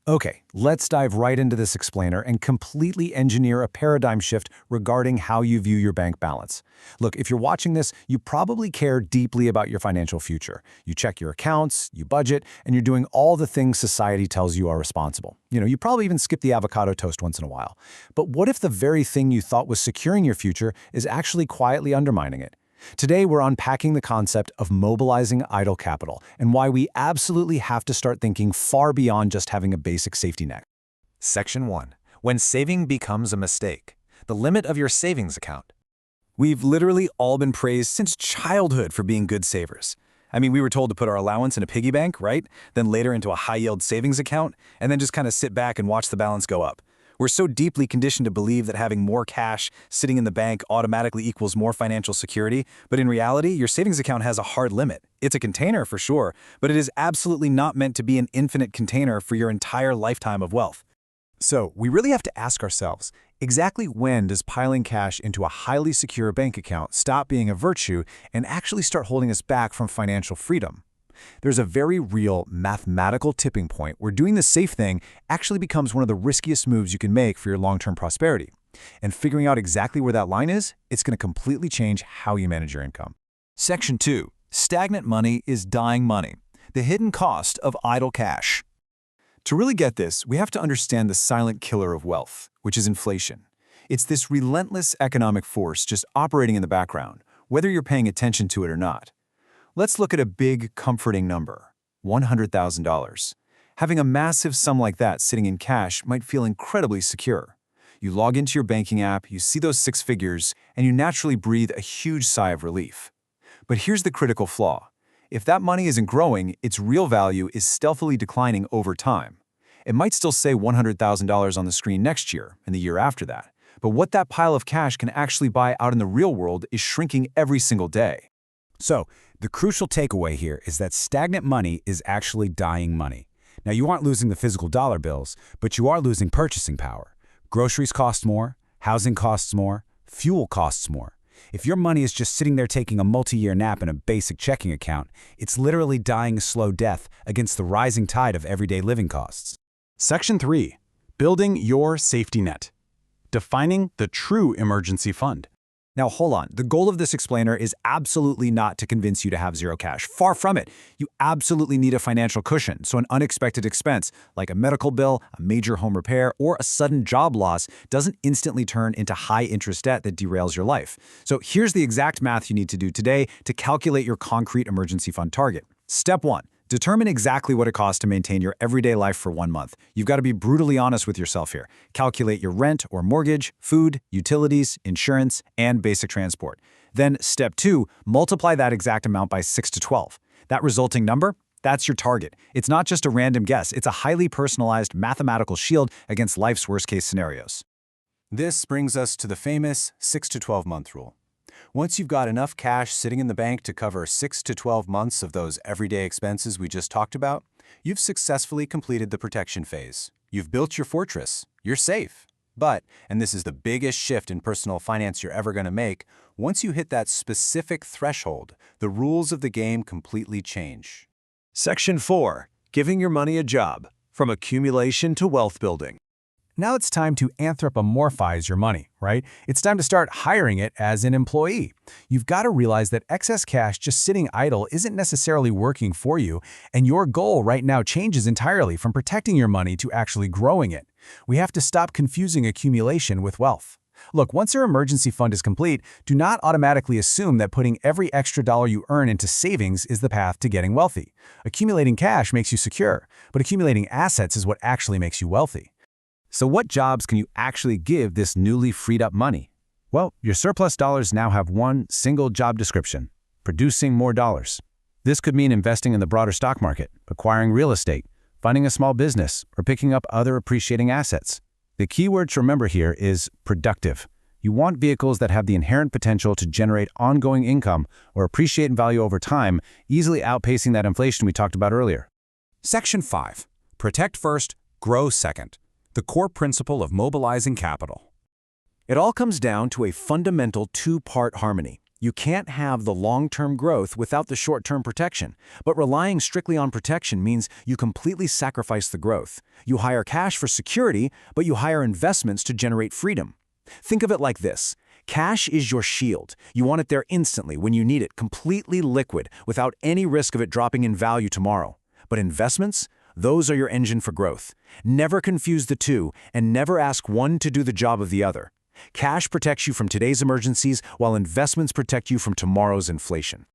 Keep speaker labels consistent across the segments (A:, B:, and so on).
A: Okay, let's dive right into this explainer and completely engineer a paradigm shift regarding how you view your bank balance. Look, if you're watching this, you probably care deeply about your financial future. You check your accounts, you budget, and you're doing all the things society tells you are responsible. You probably even skip the avocado toast once in a while. But what if the very thing you thought was securing your future is actually quietly undermining it? Today, we're unpacking the concept of mobilizing idle capital and why we absolutely have to start thinking far beyond just having a basic safety net.
B: Section 1. When saving becomes a mistake. The limit of your savings account.
C: We've literally all been praised since childhood for being good savers. I mean, we were told to put our allowance in a piggy bank, right? Then later into a high-yield savings account, and then just kind of sit back and watch the balance go up. We're so deeply conditioned to believe that having more cash sitting in the bank automatically equals more financial security, but in reality, your savings account has a hard limit. It's a container for sure, but it is absolutely not meant to be an infinite container for your entire lifetime of wealth. So, we really have to ask ourselves, exactly when does piling cash into a highly secure bank account stop being a virtue and actually start holding us back from financial freedom? There's a very real mathematical tipping point where doing the safe thing actually becomes one of the riskiest moves you can make for your long-term prosperity. And figuring out exactly where that line is, it's going to completely change how you manage your income.
D: Section 2. Stagnant money is dying money. The hidden cost of idle cash.
C: To really get this, we have to understand the silent killer of wealth, which is inflation. It's this relentless economic force just operating in the background, whether you're paying attention to it or not. Let's look at a big, comforting number, $100,000. Having a massive sum like that sitting in cash might feel incredibly secure. You log into your banking app, you see those 6 figures, and you naturally breathe a huge sigh of relief. But here's the critical flaw. If that money isn't growing, its real value is stealthily declining over time. It might still say $100,000 on the screen next year and the year after that, but what that pile of cash can actually buy out in the real world is shrinking every single day.
A: So, the crucial takeaway here is that stagnant money is actually dying money. Now, you aren't losing the physical dollar bills, but you are losing purchasing power. Groceries cost more, housing costs more, fuel costs more. If your money is just sitting there taking a multi-year nap in a basic checking account, it's literally dying a slow death against the rising tide of everyday living costs.
E: Section 3. Building your safety net. Defining the true emergency fund.
A: Now hold on, the goal of this explainer is absolutely not to convince you to have zero cash. Far from it. You absolutely need a financial cushion, so an unexpected expense, like a medical bill, a major home repair, or a sudden job loss, doesn't instantly turn into high-interest debt that derails your life. So here's the exact math you need to do today to calculate your concrete emergency fund target. Step 1. Determine exactly what it costs to maintain your everyday life for 1 month. You've got to be brutally honest with yourself here. Calculate your rent or mortgage, food, utilities, insurance, and basic transport. Then, step 2, multiply that exact amount by 6 to 12. That resulting number? That's your target. It's not just a random guess. It's a highly personalized mathematical shield against life's worst-case scenarios.
C: This brings us to the famous 6 to 12 month rule. Once you've got enough cash sitting in the bank to cover 6 to 12 months of those everyday expenses we just talked about, you've successfully completed the protection phase. You've built your fortress. You're safe. But, and this is the biggest shift in personal finance you're ever going to make, once you hit that specific threshold, the rules of the game completely change.
D: Section 4. Giving your money a job. From accumulation to wealth building.
A: Now it's time to anthropomorphize your money, right? It's time to start hiring it as an employee. You've got to realize that excess cash just sitting idle isn't necessarily working for you, and your goal right now changes entirely from protecting your money to actually growing it. We have to stop confusing accumulation with wealth. Look, once your emergency fund is complete, do not automatically assume that putting every extra dollar you earn into savings is the path to getting wealthy. Accumulating cash makes you secure, but accumulating assets is what actually makes you wealthy. So what jobs can you actually give this newly freed up money? Well, your surplus dollars now have one single job description: producing more dollars. This could mean investing in the broader stock market, acquiring real estate, funding a small business, or picking up other appreciating assets. The key word to remember here is productive. You want vehicles that have the inherent potential to generate ongoing income or appreciate in value over time, easily outpacing that inflation we talked about earlier.
B: Section 5. Protect first, grow second. The core principle of mobilizing capital.
D: It all comes down to a fundamental 2-part harmony.
A: You can't have the long-term growth without the short-term protection, but relying strictly on protection means you completely sacrifice the growth. You hire cash for security, but you hire investments to generate freedom. Think of it like this. Cash is your shield. You want it there instantly when you need it, completely liquid, without any risk of it dropping in value tomorrow. But investments? Those are your engine for growth. Never confuse the two, and never ask one to do the job of the other. Cash protects you from today's emergencies, while investments protect you from tomorrow's inflation.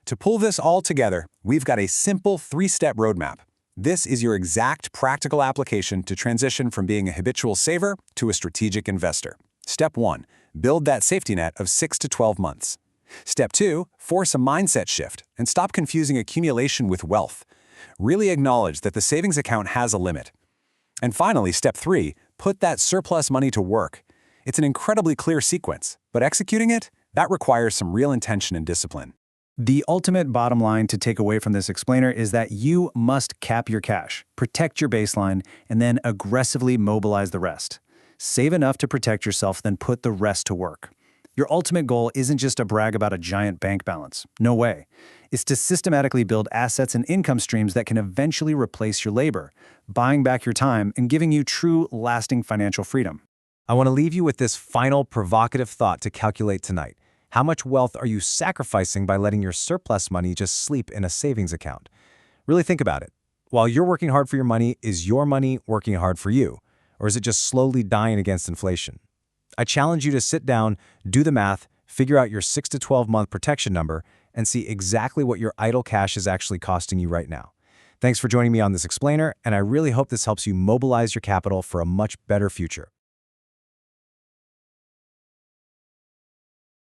C: To pull this all together, we've got a simple 3-step roadmap. This is your exact practical application to transition from being a habitual saver to a strategic investor. Step 1. Build that safety net of 6 to 12 months. Step 2. Force a mindset shift and stop confusing accumulation with wealth. Really acknowledge that the savings account has a limit. And finally, Step 3. Put that surplus money to work. It's an incredibly clear sequence, but executing it, that requires some real intention and discipline.
E: The ultimate bottom line to take away from this explainer is that you must cap your cash, protect your baseline, and then aggressively mobilize the rest. Save enough to protect yourself, then put the rest to work. Your ultimate goal isn't just to brag about a giant bank balance. No way. It's to systematically build assets and income streams that can eventually replace your labor, buying back your time and giving you true, lasting financial freedom.
A: I want to leave you with this final provocative thought to calculate tonight. How much wealth are you sacrificing by letting your surplus money just sleep in a savings account? Really think about it. While you're working hard for your money, is your money working hard for you? Or is it just slowly dying against inflation? I challenge you to sit down, do the math, figure out your 6 to 12-month protection number, and see exactly what your idle cash is actually costing you right now. Thanks for joining me on this explainer, and I really hope this helps you mobilize your capital for a much better future.